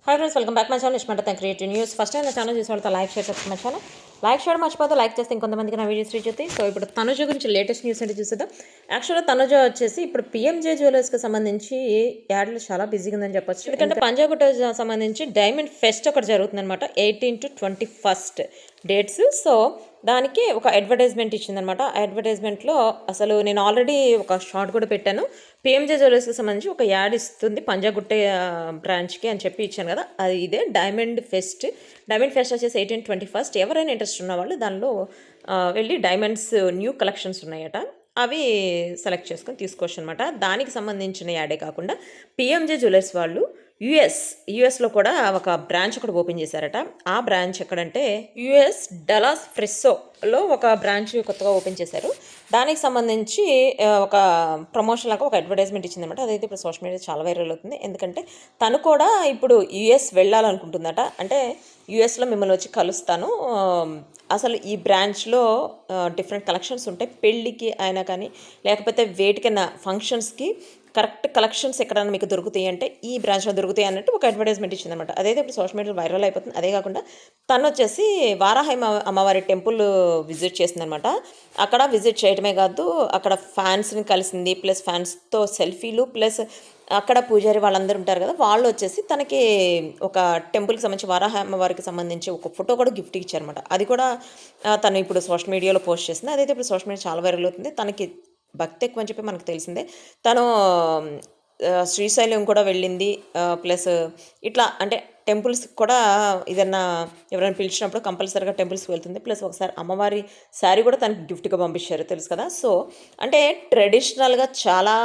Hi friends, welcome back my channel ఇష్టమంటే creative news. First time నా channel చూసిన వాళ్ళతో లైక్ షేర్ చేస్తాను. మై ఛానల్ లైక్ చేయడం మర్చిపోతే లైక్ చేస్తే ఇంకొంతమందికి నా వీడియోస్ రీచ్ అవుతాయి. సో ఇప్పుడు తనుజ గురించి లేటెస్ట్ న్యూస్ అంటే చూసేద్దాం. యాక్చువల్గా తనుజ వచ్చేసి ఇప్పుడు పిఎంజే జ్యువెలర్స్కి సంబంధించి యాడ్లు చాలా బిజీగా ఉందని చెప్పొచ్చు. ఎందుకంటే పంజాగుట్ట సంబంధించి డైమండ్ ఫెస్ట్ ఒకటి జరుగుతుంది అనమాట. 18 to 21 డేట్స్. సో దానికి ఒక అడ్వర్టైజ్మెంట్ ఇచ్చిందనమాట. ఆ అడ్వర్టైజ్మెంట్లో అసలు నేను ఆల్రెడీ ఒక షార్ట్ కూడా పెట్టాను. పిఎంజే జ్యువెలర్స్కి సంబంధించి ఒక యాడ్ ఇస్తుంది పంజాగుట్ట బ్రాంచ్కి అని చెప్పి ఇచ్చాను కదా, అది ఇదే డైమండ్ ఫెస్ట్. డైమండ్ ఫెస్ట్ వచ్చేసి 18-21. ఎవరైనా ఇంట్రెస్ట్ ఉన్న వాళ్ళు దానిలో వెళ్ళి డైమండ్స్ న్యూ కలెక్షన్స్ ఉన్నాయట, అవి సెలెక్ట్ చేసుకొని తీసుకోవచ్చు అనమాట. దానికి సంబంధించిన యాడే కాకుండా పిఎంజే జ్యువెలర్స్ వాళ్ళు యుఎస్లో కూడా ఒక బ్రాంచ్ ఒకటి ఓపెన్ చేశారట. ఆ బ్రాంచ్ ఎక్కడంటే యుఎస్ డలాస్ ఫ్రెస్సోలో ఒక బ్రాంచ్ కొత్తగా ఓపెన్ చేశారు. దానికి సంబంధించి ఒక ప్రమోషన్ లాగా ఒక అడ్వర్టైజ్మెంట్ ఇచ్చిందనమాట. అదైతే ఇప్పుడు సోషల్ మీడియా చాలా వైరల్ అవుతుంది. ఎందుకంటే తను కూడా ఇప్పుడు యుఎస్ వెళ్ళాలనుకుంటుందట. అంటే యుఎస్లో మిమ్మల్ని వచ్చి కలుస్తాను, అసలు ఈ బ్రాంచ్లో డిఫరెంట్ కలెక్షన్స్ ఉంటాయి, పెళ్ళికి అయినా కానీ లేకపోతే వేటికైనా ఫంక్షన్స్కి కరెక్ట్ కలెక్షన్స్ ఎక్కడైనా మీకు దొరుకుతాయి అంటే ఈ బ్రాంచ్లో దొరుకుతాయి అన్నట్టు ఒక అడ్వర్టైజ్మెంట్ ఇచ్చిందనమాట. అదైతే ఇప్పుడు సోషల్ మీడియాలో వైరల్ అయిపోతుంది. అదే కాకుండా తను వచ్చేసి వారాహి అమ్మవారి టెంపుల్ విజిట్ చేసిందనమాట. అక్కడ విజిట్ చేయడమే కాదు, అక్కడ ఫ్యాన్స్ని కలిసింది, ప్లస్ ఫ్యాన్స్తో సెల్ఫీలు, ప్లస్ అక్కడ పూజారి వాళ్ళందరూ ఉంటారు కదా, వాళ్ళు వచ్చేసి తనకి ఒక టెంపుల్కి సంబంధించి వారాహి అమ్మవారికి సంబంధించి ఒక ఫోటో కూడా గిఫ్ట్ ఇచ్చారనమాట. అది కూడా తను ఇప్పుడు సోషల్ మీడియాలో పోస్ట్ చేసింది. అదైతే ఇప్పుడు సోషల్ మీడియా చాలా వైరల్ అవుతుంది. తనకి భక్తి ఎక్కువ అని చెప్పి మనకు తెలిసిందే. తను శ్రీశైలం కూడా వెళ్ళింది, ప్లస్ ఇట్లా అంటే టెంపుల్స్కి కూడా ఏదన్నా ఎవరైనా పిలిచినప్పుడు కంపల్సరీగా టెంపుల్స్కి వెళ్తుంది. ప్లస్ ఒకసారి అమ్మవారి శారీ కూడా తనకి గిఫ్ట్గా పంపించారు, తెలుసు కదా. సో అంటే ట్రెడిషనల్గా చాలా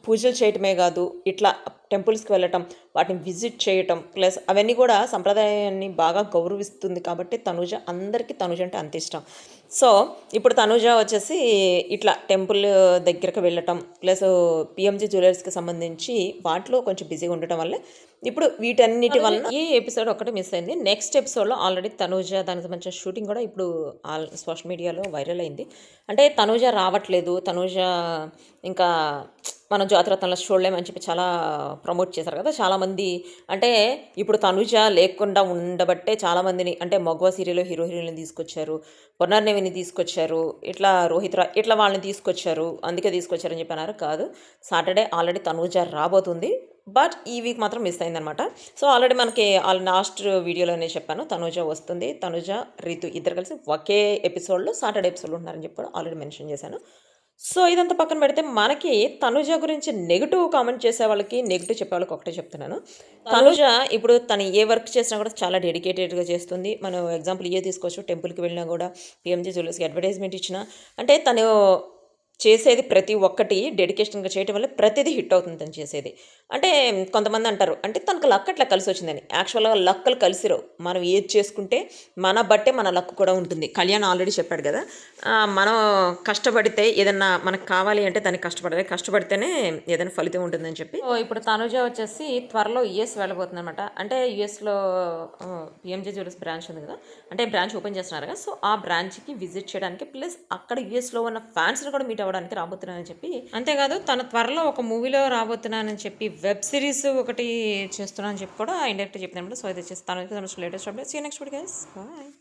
పూజలు చేయటమే కాదు, ఇట్లా టెంపుల్స్కి వెళ్ళటం, వాటిని విజిట్ చేయటం, ప్లస్ అవన్నీ కూడా సంప్రదాయాన్ని బాగా గౌరవిస్తుంది. కాబట్టి అందరికీ తనుజ అంటే అంత ఇష్టం. సో ఇప్పుడు తనుజ వచ్చేసి ఇట్లా టెంపుల్ దగ్గరకు వెళ్ళటం, ప్లస్ పిఎంజీ జ్యువెలర్స్కి సంబంధించి వాటిలో కొంచెం బిజీగా ఉండటం వల్ల ఇప్పుడు వీటన్నిటి వల్ల ఈ ఎపిసోడ్ ఒకటి మిస్ అయింది. నెక్స్ట్ ఎపిసోడ్లో ఆల్రెడీ తనుజ దానికి సంబంధించిన షూటింగ్ కూడా ఇప్పుడు సోషల్ మీడియాలో వైరల్ అయింది. అంటే తనుజ రావట్లేదు, తనుజ ఇంకా మనం జాతిరత్నాల్లో చూడలేమని చెప్పి చాలా ప్రమోట్ చేశారు కదా చాలామంది. అంటే ఇప్పుడు తనుజ లేకుండా ఉండబట్టే చాలామందిని, అంటే మగవ సీరియల్లో హీరోయిన్ని తీసుకొచ్చారు, పునర్నవిని తీసుకొచ్చారు, ఇట్లా రోహిత్ ఇట్లా వాళ్ళని తీసుకొచ్చారు, అందుకే తీసుకొచ్చారని చెప్పి అన్నారు. కాదు, సాటర్డే ఆల్రెడీ తనుజ రాబోతుంది, బట్ ఈ వీక్ మాత్రం మిస్ అయిందనమాట. సో ఆల్రెడీ మనకి లాస్ట్ వీడియోలోనే చెప్పాను, తనుజ వస్తుంది, తనుజ రీతు ఇద్దరు కలిసి ఒకే ఎపిసోడ్లో సాటర్డే ఎపిసోడ్లో ఉన్నారని చెప్పి ఆల్రెడీ మెన్షన్ చేశాను. సో ఇదంతా పక్కన పెడితే మనకి తనుజ గురించి నెగిటివ్ కామెంట్ చేసే వాళ్ళకి, నెగిటివ్ చెప్పే వాళ్ళకి ఒకటే చెప్తున్నాను. తనుజ ఇప్పుడు తను ఏ వర్క్ చేసినా కూడా చాలా డెడికేటెడ్గా చేస్తుంది. మనం ఎగ్జాంపుల్ తీసుకోవచ్చు, టెంపుల్కి వెళ్ళినా కూడా పిఎంజీ జ్యువెలర్స్కి అడ్వర్టైజ్మెంట్ ఇచ్చిన అంటే తను చేసేది ప్రతి ఒక్కటి డెడికేషన్గా చేయటం వల్ల ప్రతిదీ హిట్ అవుతుంది తను చేసేది. అంటే కొంతమంది అంటారు అంటే తనకు లక్ అట్లా కలిసి వచ్చిందని. యాక్చువల్గా లక్కలు కలిసిరావు, మనం ఏది చేసుకుంటే మన బట్టే మన లక్ కూడా ఉంటుంది. కళ్యాణ్ ఆల్రెడీ చెప్పాడు కదా, మనం కష్టపడితే ఏదన్నా మనకు కావాలి అంటే దానికి కష్టపడితేనే ఏదైనా ఫలితం ఉంటుందని చెప్పి. ఇప్పుడు తనుజ వచ్చేసి త్వరలో యుఎస్ వెళ్ళబోతుంది అనమాట. అంటే యుఎస్లో పిఎంజే జ్యువెలర్స్ బ్రాంచ్ ఉంది కదా, అంటే బ్రాంచ్ ఓపెన్ చేస్తున్నారు కదా. సో ఆ బ్రాంచ్కి విజిట్ చేయడానికి, ప్లస్ అక్కడ యుఎస్లో ఉన్న ఫ్యాన్స్ని కూడా మీట్ అవ్వడానికి రాబోతున్నానని చెప్పి, అంతేకాదు తన త్వరలో ఒక మూవీలో రాబోతున్నానని చెప్పి వెబ్ సిరీస్ ఒకటి చేస్తున్నానని చెప్పి కూడా ఇండైరెక్ట్గా చెప్తున్నాను. సో ఇది వచ్చేసి తనకి latest updates. See you next video guys, bye.